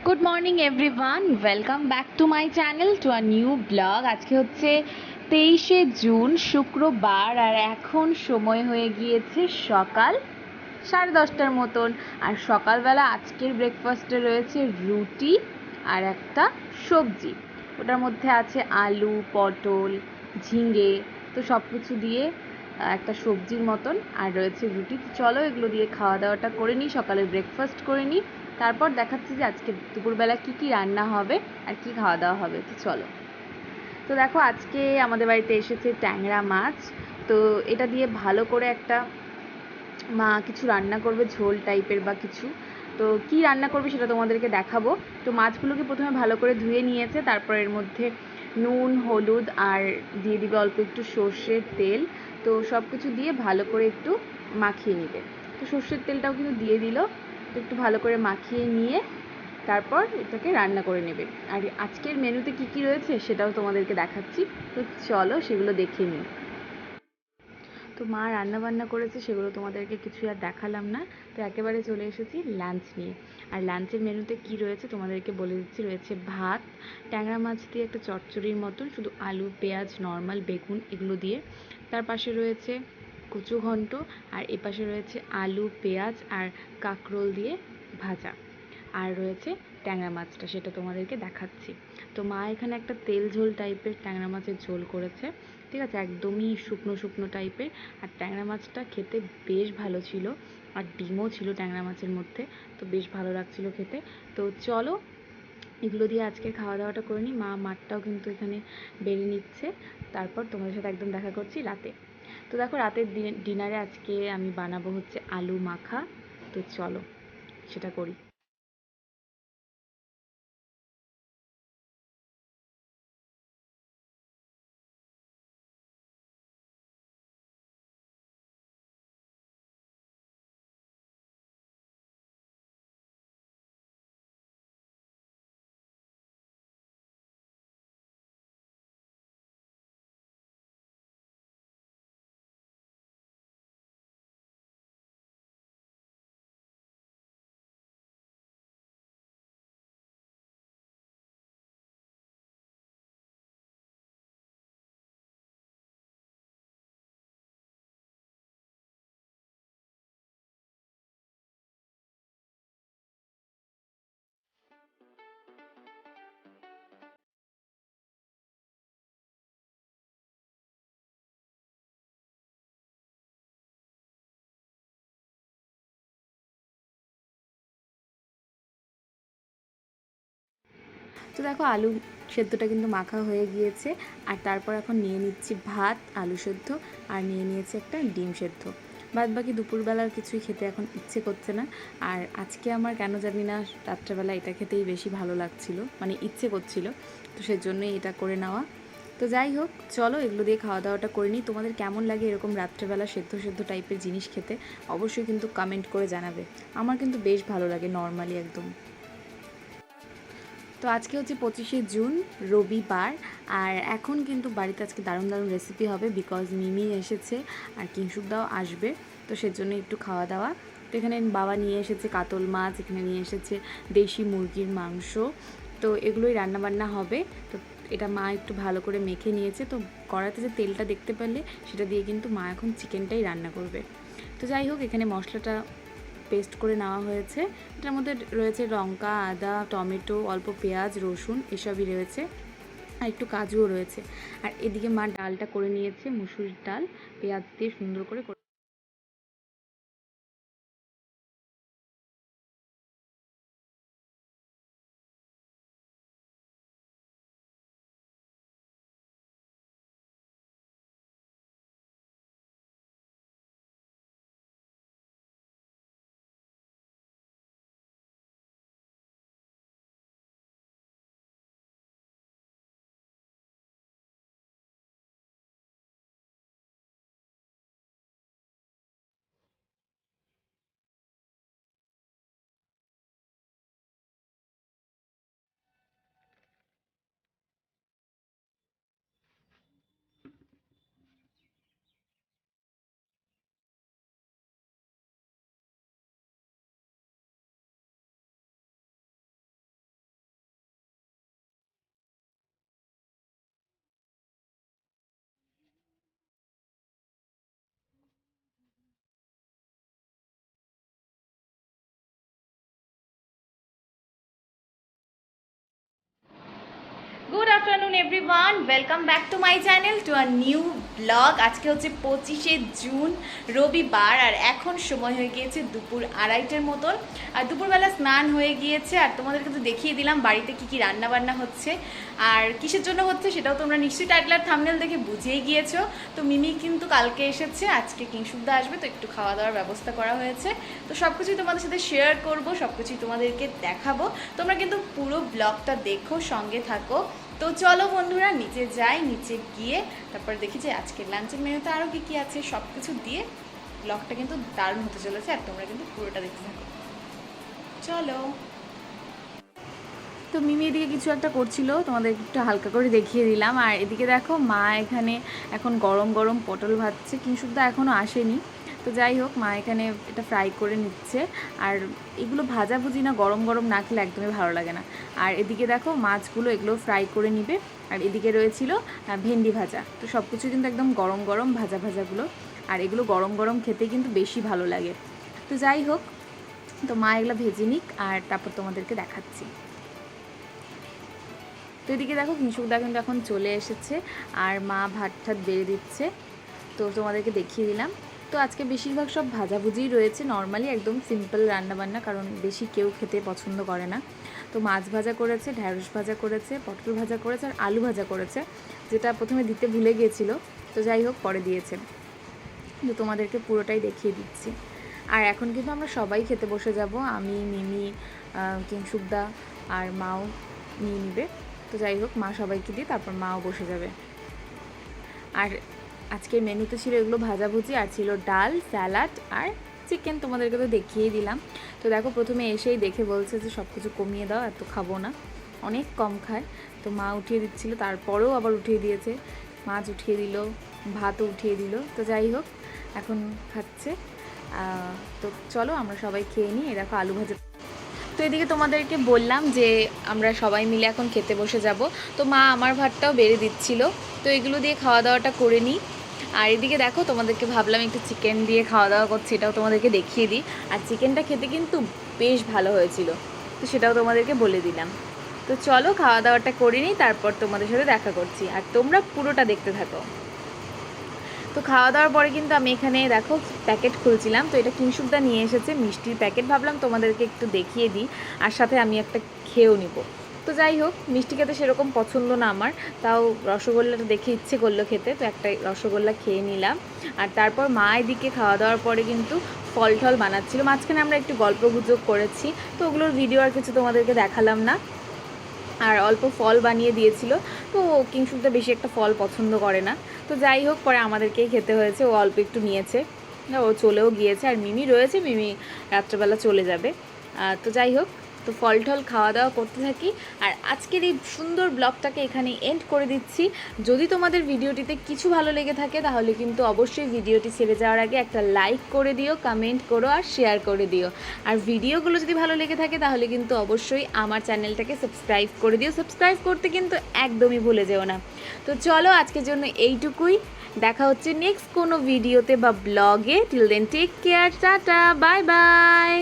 Good morning everyone, welcome back to my channel to a new blog. আজকে হচ্ছে 23শে June, শুক্রবার, আর এখন সময় হয়ে গিয়েছে সকাল 10:30টার মতন। আর সকালবেলা আজকের ব্রেকফাস্টে রয়েছে রুটি আর একটা সবজি। ওটার মধ্যে আছে আলু, পটল, ঝিঙে, তো সব কিছু দিয়ে একটা সবজির মতন, আর রয়েছে রুটি। তো চলো এগুলো দিয়ে খাওয়া দাওয়াটা করে নিই, সকালের ব্রেকফাস্ট করে নিই, তারপর দেখাচ্ছি যে আজকে দুপুরবেলা কি কি রান্না হবে আর কি খাওয়া দাওয়া হবে। তো চলো। তো দেখো, আজকে আমাদের বাড়িতে এসেছে ট্যাংরা মাছ। তো এটা দিয়ে ভালো করে একটা মা কিছু রান্না করবে, ঝোল টাইপের বা কিছু। তো কি রান্না করবে সেটা তোমাদেরকে দেখাবো। তো মাছগুলোকে প্রথমে ভালো করে ধুয়ে নিয়েছে, তারপর এর মধ্যে নুন, হলুদ আর দিয়ে দিবে অল্প একটু সর্ষের তেল। তো সব কিছু দিয়ে ভালো করে একটু মাখিয়ে নিবে। তো সর্ষের তেলটাও কিন্তু দিয়ে দিল। তো একটু ভালো করে মাখিয়ে নিয়ে তারপর এটাকে রান্না করে নেবে। আর আজকের মেনুতে কি কি রয়েছে সেটাও তোমাদেরকে দেখাচ্ছি। তো চলো সেগুলো দেখে নিই। তো মা রান্না বান্না করেছে, সেগুলো তোমাদেরকে কিছু আর দেখালাম না। তো একেবারে চলে এসেছি লাঞ্চ নিয়ে। আর লাঞ্চের মেনুতে কি রয়েছে তোমাদেরকে বলে দিচ্ছি। রয়েছে ভাত, ট্যাংরা মাছ দিয়ে একটা চচ্চড়ির মতন, শুধু আলু, পেঁয়াজ, নর্মাল বেগুন এগুলো দিয়ে। তার পাশে রয়েছে কচু ঘন্ট, আর এপাশে রয়েছে আলু, পেঁয়াজ আর কাঁকরোল দিয়ে ভাজা। আর রয়েছে ট্যাংরা মাছটা, সেটা তোমাদেরকে দেখাচ্ছি। তো মা এখানে একটা তেল ঝোল টাইপের ট্যাংরা মাছের ঝোল করেছে, ঠিক আছে, একদমই শুকনো শুকনো টাইপের। আর ট্যাংরা মাছটা খেতে বেশ ভালো ছিল, আর ডিমও ছিল ট্যাংরা মাছের মধ্যে, তো বেশ ভালো লাগছিল খেতে। তো চলো এগুলো দিয়ে আজকের খাওয়া দাওয়াটা করে নিই। মা মাঠটাও কিন্তু এখানে বেড়ে নিচ্ছে, তারপর তোমাদের সাথে একদম দেখা করছি রাতে। তো দেখো, রাতের ডিনারে আজকে আমি বানাবো হচ্ছে আলু মাখা। তো চলো সেটা করি। তো দেখো, আলু সেদ্ধটা কিন্তু মাখা হয়ে গিয়েছে। আর তারপর এখন নিয়ে নিচ্ছি ভাত, আলু সেদ্ধ, আর নিয়ে নিয়েছি একটা ডিম সেদ্ধ। বাদ বাকি দুপুরবেলার কিছুই খেতে এখন ইচ্ছে করছে না। আর আজকে আমার কেন জানি না রাত্রেবেলা এটা খেতেই বেশি ভালো লাগছিল, মানে ইচ্ছে করছিল, তো সেজন্যই এটা করে নেওয়া। তো যাই হোক, চলো এগুলো দিয়ে খাওয়া দাওয়াটা করে নিই। তোমাদের কেমন লাগে এরকম রাত্রেবেলা সেদ্ধ সেদ্ধ টাইপের জিনিস খেতে অবশ্যই কিন্তু কমেন্ট করে জানাবে। আমার কিন্তু বেশ ভালো লাগে নর্মালি একদম। তো আজকে হচ্ছে 25শে জুন, রবিবার। আর এখন কিন্তু বাড়িতে আজকে দারুণ দারুণ রেসিপি হবে, বিকজ মিমি এসেছে আর কিংশুকদাও আসবে, তো সেজন্য একটু খাওয়া দাওয়া। তো এখানে বাবা নিয়ে এসেছে কাতল মাছ, এখানে নিয়ে এসেছে দেশি মুরগির মাংস। তো এগুলোই রান্নাবান্না হবে। তো এটা মা একটু ভালো করে মেখে নিয়েছে। তো কড়াতে যে তেলটা দেখতে পেলে সেটা দিয়ে কিন্তু মা এখন চিকেনটাই রান্না করবে। তো যাই হোক, এখানে মশলাটা পেস্ট করে নেওয়া হয়েছে। এটার মধ্যে রয়েছে লঙ্কা, আদা, টমেটো, অল্প পেঁয়াজ, রসুন এসবই রয়েছে, আর একটু কাজুও রয়েছে। আর এদিকে মা ডালটা করে নিয়েছে, মুসুরির ডাল, পেঁয়াজ দিয়ে সুন্দর করে afternoon everyone, welcome back to my channel to a new blog. আজকে হচ্ছে 25শে জুন রবিবার, আর এখন সময় হয়ে গিয়েছে দুপুর 2:30টার মতন। আর দুপুরবেলা স্নান হয়ে গিয়েছে, আর তোমাদেরকে তো দেখিয়ে দিলাম বাড়িতে কী কী রান্না বান্না হচ্ছে আর কিসের জন্য হচ্ছে, সেটাও তোমরা নিশ্চয়ই টাইটেল আর থাম্বনেল দেখে বুঝেই গিয়েছো। তো মিমি কিন্তু কালকে এসেছে, আজকে কিংশুকদা আসবে, তো একটু খাওয়া দাওয়ার ব্যবস্থা করা হয়েছে। তো সব কিছুই তোমাদের সাথে শেয়ার করবো, সব কিছুই তোমাদেরকে দেখাবো। তোমরা কিন্তু পুরো ব্লগটা দেখো, সঙ্গে থাকো। তো চলো বন্ধুরা, নিচে যাই, নিচে গিয়ে তারপর দেখি যে আজকের লাঞ্চের মেনুতে আরও কী কী আছে, সব কিছু দিয়ে ব্লগটা কিন্তু দারুণ হতে চলেছে, আর তোমরা কিন্তু পুরোটা দেখতে থাকো। চলো। তো মিমি এদিকে কিছু একটা করছিল, তোমাদের একটু হালকা করে দেখিয়ে দিলাম। আর এদিকে দেখো মা এখানে এখন গরম গরম পটল ভাজছে, কিংশুকদা এখনও আসেনি। তো যাই হোক, মা এখানে এটা ফ্রাই করে নিচ্ছে। আর এগুলো ভাজাভুজি না গরম গরম না খেলে একদমই ভালো লাগে না। আর এদিকে দেখো মাছগুলো এগুলো ফ্রাই করে নিবে। আর এদিকে রয়েছিল ভেন্ডি ভাজা। তো সব কিছু কিন্তু একদম গরম গরম ভাজাগুলো, আর এগুলো গরম গরম খেতে কিন্তু বেশি ভালো লাগে। তো যাই হোক, তো মা এগুলো ভেজে নিক, আর তারপর তোমাদেরকে দেখাচ্ছি। তো এদিকে দেখো কিংশুকদা কিন্তু এখন চলে এসেছে, আর মা ভাত ঠাত বেড়ে দিচ্ছে। তো তোমাদেরকে দেখিয়ে দিলাম। তো আজকে বেশিরভাগ সব ভাজাভুজিই রয়েছে, নর্মালি একদম সিম্পল রান্নাবান্না, কারণ বেশি কেউ খেতে পছন্দ করে না। তো মাছ ভাজা করেছে, ঢ্যাঁড়স ভাজা করেছে, পটল ভাজা করেছে, আর আলু ভাজা করেছে, যেটা প্রথমে দিতে ভুলে গিয়েছিল। তো যাই হোক, পরে দিয়েছে। তো তোমাদেরকে পুরোটাই দেখিয়ে দিচ্ছি। আর এখন কিন্তু আমরা সবাই খেতে বসে যাব, আমি, মিমি, কিংশুকদা আর মাও নিয়ে নিবে। তো যাই হোক, মা সবাইকে দিয়ে তারপর মাও বসে যাবে। আর আজকের মেনুতে ছিল এগুলো ভাজাভুজি, আর ছিল ডাল, স্যালাড আর চিকেন, তোমাদেরকে তো দেখিয়েই দিলাম। তো দেখো প্রথমে এসেই দেখে বলছে যে সব কিছু কমিয়ে দাও, এত খাবো না, অনেক কম খায়। তো মা উঠিয়ে দিচ্ছিল, তারপরেও আবার উঠিয়ে দিয়েছে, মাছ উঠিয়ে দিল, ভাতও উঠিয়ে দিল। তো যাই হোক, এখন খাচ্ছে। তো চলো আমরা সবাই খেয়ে নিই। দেখো আলু ভাজা। তো এদিকে তোমাদেরকে বললাম যে আমরা সবাই মিলে এখন খেতে বসে যাব। তো মা আমার ভাতটাও বেড়ে দিচ্ছিল, তো এগুলো দিয়ে খাওয়া দাওয়াটা করে নিই। আর এদিকে দেখো তোমাদেরকে ভাবলাম একটু চিকেন দিয়ে খাওয়া দাওয়া করছি, এটাও তোমাদেরকে দেখিয়ে দিই। আর চিকেনটা খেতে কিন্তু বেশ ভালো হয়েছিল, তো সেটাও তোমাদেরকে বলে দিলাম। তো চলো খাওয়া দাওয়াটা করে নিই, তারপর তোমাদের সাথে দেখা করছি, আর তোমরা পুরোটা দেখতে থাকো। তো খাওয়া দাওয়ার পরে কিন্তু আমি এখানে দেখো প্যাকেট খুলছিলাম। তো এটা কিংশুকদা নিয়ে এসেছে মিষ্টির প্যাকেট, ভাবলাম তোমাদেরকে একটু দেখিয়ে দিই, আর সাথে আমি একটা খেয়েও নিব। তো যাই হোক, মিষ্টি খেতে সেরকম পছন্দ না আমার, তাও রসগোল্লাটা দেখে ইচ্ছে করলো খেতে, তো একটা রসগোল্লা খেয়ে নিলাম। আর তারপর মা এদিকে খাওয়া দাওয়ার পরে কিন্তু ফল টল বানাচ্ছিলো, মাঝখানে আমরা একটু গল্প গুজব করেছি, তো ওগুলোর ভিডিও আর কিছু তোমাদেরকে দেখালাম না। আর অল্প ফল বানিয়ে দিয়েছিল, তো কিংশুকদা বেশি একটা ফল পছন্দ করে না। তো যাই হোক, পরে আমাদেরকেই খেতে হয়েছে, ও অল্প একটু নিয়েছে, ও চলেও গিয়েছে। আর মিমি রয়েছে, মিমি রাত্রেবেলা চলে যাবে। তো যাই হোক, তো ফল টল খাওয়া দাওয়া করতে থাকি। আর আজকের এই সুন্দর ব্লগটাকে এখানে এন্ড করে দিচ্ছি। যদি তোমাদের ভিডিওটিতে কিছু ভালো লেগে থাকে, তাহলে কিন্তু অবশ্যই ভিডিওটি ছেড়ে যাওয়ার আগে একটা লাইক করে দিও, কমেন্ট করো আর শেয়ার করে দিও। আর ভিডিওগুলো যদি ভালো লেগে থাকে, তাহলে কিন্তু অবশ্যই আমার চ্যানেলটাকে সাবস্ক্রাইব করে দিও। সাবস্ক্রাইব করতে কিন্তু একদমই ভুলে যেও না। তো চলো আজকের জন্য এইটুকুই, দেখা হচ্ছে নেক্সট কোনো ভিডিওতে বা ব্লগে। Till then take care, tata, bye by.